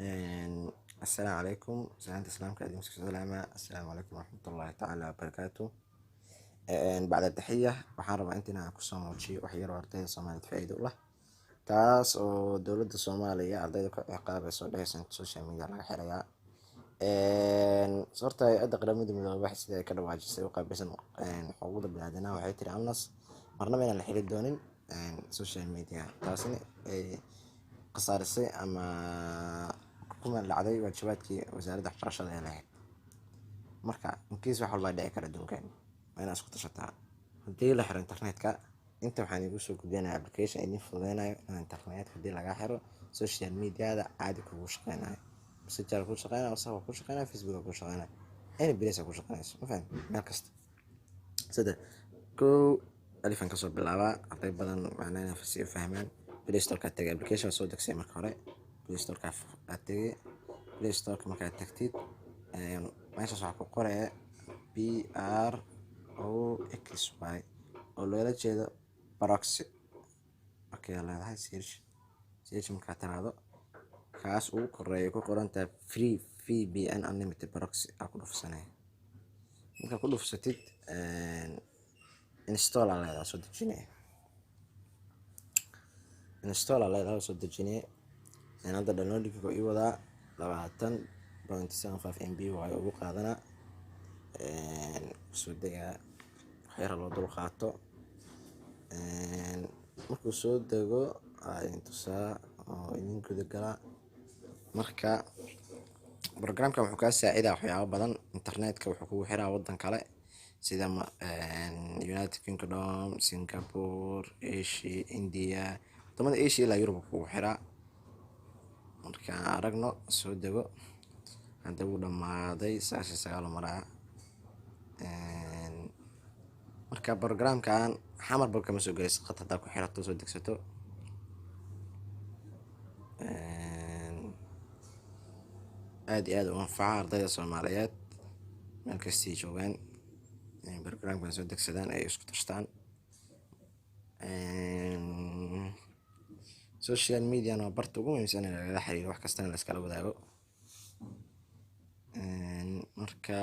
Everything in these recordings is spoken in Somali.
السلام عليكم سلامة السلام كأديم سلامة السلام عليكم ورحمة الله تعالى وبركاته. بعد التحية waxaan rabaa intaan ku soo muujiyo wax yar oo ardayda Soomaaliyeed faa'iido u leh taas oo dowladda Soomaaliya ardayda ka ciqaabayso dhaysan social media laga xirayaa. Sababta ay qaramada midoobay wax sida ay ka dhawaajisay u qaabilsan xuquuqda bini'aadamka waxay tiri amnas marnaba inaan la xiri doonin social media taasina ay qasaarisay ama kuma dhacday waajibaadkii wasaaradda waxbarashada ee lahayd. marka inkiis wax walba dhici kara adduunkan waa inaad isku tashataa. haddii la xiro internetka inta waxaan igu soo gudbinayaa application idin fududeynayo in internetka haddii laga xiro social mediada caadi kugu shaqeynayo, messenger kugu shaqeynayo, whatsapp kugu shaqeynayo, facebook kugu shaqeynayo, any place kugu shaqeynayso ma fahmi meel kasta. sida kow alifan kasoo bilaabaa arday badan macnaha inay si fahmaan play store ka tagay application soo degsay marka hore play store ka tagay play store marka tagtid meeshaas waxaa ku qoraya PROXY oo loola jeedo proxy. okay leedahay search markaa tiraahdo kaas ugu koreeyo ku qorantaa free VPN unlimited proxy aa ku dhufsanaya. markaa ku dhufsatid install aa leedahay soo dejinaya soo dejinaya hadda downloading ii wadaa 20.75 MB waayo ugu qaadana soo degaa waxyar loo dul qaato markuu soo dego intusaa oo idin guda gala. marka programkan wuxuu kaa saacidaa waxyaabo badan. internetka wuxuu kugu xiraa waddan kale sida United Kingdom, Singapore, Asia, India, wadamada Asia ilaa Yurub kugu xiraa. marka aragno soo dego hadda uu dhamaaday 9 maraa. marka programkan xamar bal kama soo galayso qad hadaa ku xirato soo degsato aad iyo aad u anfaca ardayda Soomaaliyeed meel kasta joogaan programkan soo degsadaan ay isku tashtaan. social media waa barta ugu muhiimsan ee laga xiriiro wax kasta la iskala wadaago. marka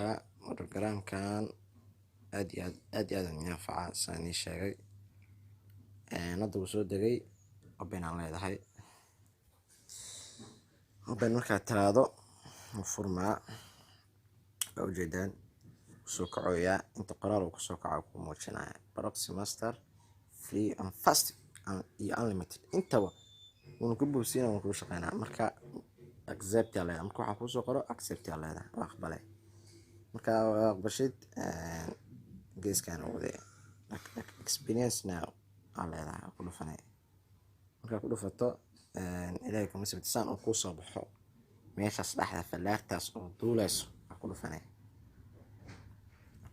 programkan aad iyo aad anfaca saan sheegay hadda uu soo degay open aan leedahay. open markaa tiraahdo furmaa oo jeedaan soo kacoya inta qoraal uu kusoo kaco ku muujinaya proxy master free and fast and unlimited intaba uu ku buusinaa uu ku shaqeynaa. marka accept yaa leedahay marka waxaa kusoo qoro accept yaa leedahay waa aqbalay. marka aqbashid geeskan ugu experience now aan leedahay ku dhufanay. marka ku dhufato ilaahay kuma sabtisaan oo ku soo baxo meeshaas dhaxda falaartaas oo duulayso ku dhufanay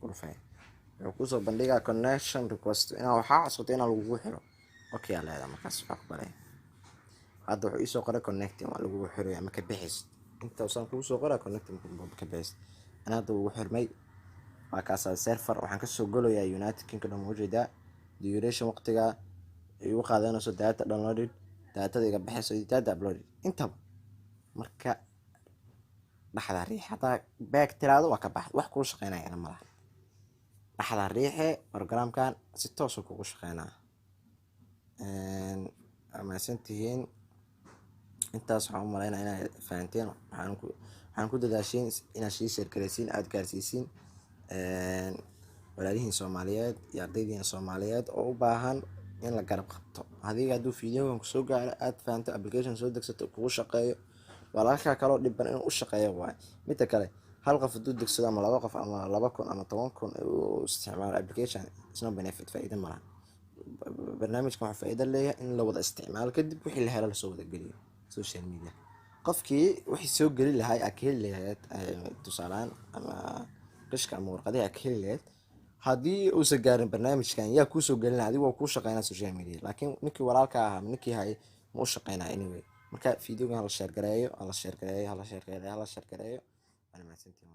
wuxuu ku soo bandhigaa connection request inaa waxaa cusubta inaa lagu xiro okay yaa leedahay markaas aqbalay. hadda wuxuu isoo qoray connecting waa lagu xirayo ama ka bixis inta uusan ku soo qoray connecting ka bixis ana hadda uu xirmay waa kaas server waxaan ka soo golayaa United Kingdom wajida duration waqtiga ay u qaadanayso data downloaded daatada iga bixayso data uploaded intaba. marka dhaxda riixada back tiraado waa ka baxd wax ku shaqeynaya ma laha dhaxda riixe programkan si toos ah kugu shaqeynaa. ama santihiin intaas waxaan u maleynaa inay fahanteen waxaan ku dadaashin inaad share gareysiin aad gaarsiisiin walaalihiin Soomaaliyeed iyo ardaydiina Soomaaliyeed oo u baahan in la garab qabto. adiga hadduu fiidiyogan ku soo gaaro aad fahanto application soo degsato kugu shaqeeyo walaalka kale oo dhibban inuu u shaqeeyo waay. midda kale hal qof hadduu degsado ama 2 qof ama 2 kun ama 10 kun uu isticmaalo application isna benefit faa'iido ma laha. barnaamijkan waxaa faa'iido leeyahay in la wada isticmaalo kadib wixii la helo la soo wada geliyo social media. qofkii wixii soo gali lahay akil lahayd tusaalaan ama qishka ama warqadaha akil lahayd haddii uu soo gaarin barnaamijkan yaa ku soo galin adigu waa ku shaqeynaa social media laakiin ninkii walaalka ahaa ninkii hay ma u shaqeynaa anyway. marka fiidiyogan la share gareeyo ana mahadsantiin.